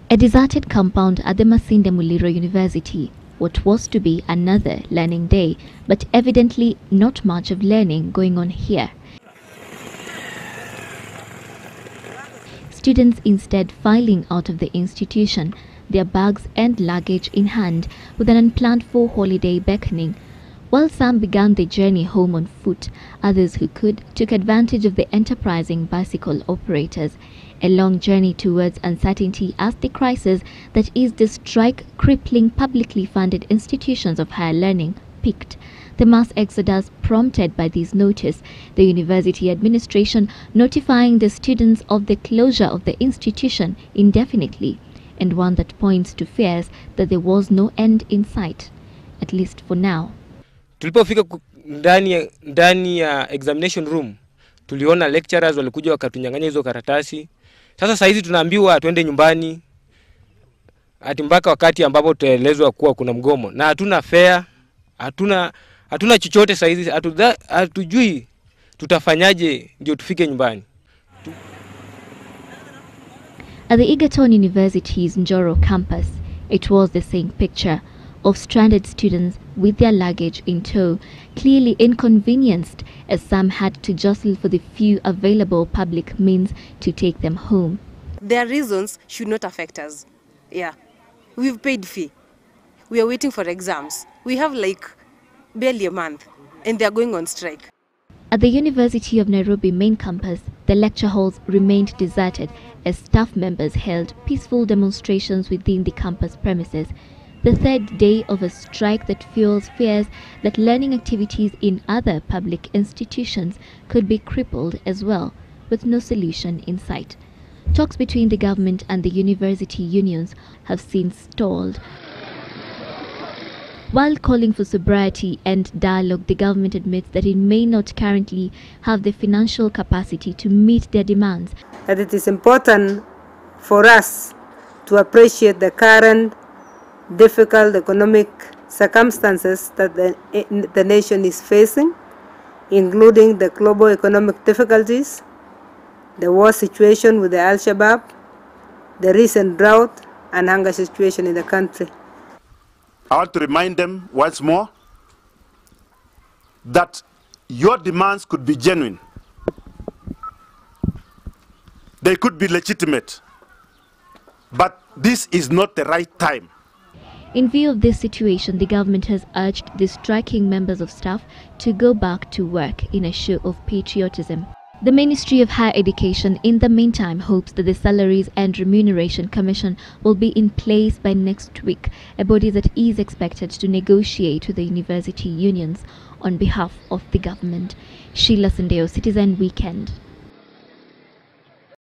A deserted compound at the Masinde Muliro University. What was to be another learning day, but evidently not much of learning going on here. Students instead filing out of the institution, their bags and luggage in hand, with an unplanned for holiday beckoning. While some began their journey home on foot, others who could took advantage of the enterprising bicycle operators. A long journey towards uncertainty as the crisis that is the strike crippling publicly funded institutions of higher learning peaked. The mass exodus prompted by this notice, the university administration notifying the students of the closure of the institution indefinitely, and one that points to fears that there was no end in sight, at least for now. Tulipofika ndani ya examination room, tuliona lecturers walikuja wakatunyang'anya hizo karatasi. Sasa saizi tunaambiwa tuende nyumbani ati mpaka wakati ambapo tutaelezwa kuwa kuna mgomo, na hatuna fare, hatuna chochote saizi, hatujui tutafanyaje ndio tufike nyumbani. At the Egerton University's Njoro campus, it was the same picture of stranded students with their luggage in tow, clearly inconvenienced as some had to jostle for the few available public means to take them home. Their reasons should not affect us. Yeah, we've paid fee. We are waiting for exams. We have like barely a month and they are going on strike. At the University of Nairobi main campus, the lecture halls remained deserted as staff members held peaceful demonstrations within the campus premises. The third day of a strike that fuels fears that learning activities in other public institutions could be crippled as well, with no solution in sight. Talks between the government and the university unions have since stalled. While calling for sobriety and dialogue, the government admits that it may not currently have the financial capacity to meet their demands. That it is important for us to appreciate the current difficult economic circumstances that the nation is facing, including the global economic difficulties, the war situation with the Al-Shabaab, the recent drought and hunger situation in the country. I want to remind them once more that your demands could be genuine. They could be legitimate, but this is not the right time. In view of this situation, the government has urged the striking members of staff to go back to work in a show of patriotism. The Ministry of Higher Education, in the meantime, hopes that the Salaries and Remuneration Commission will be in place by next week, a body that is expected to negotiate with the university unions on behalf of the government. Sheila Sendeyo, Citizen Weekend.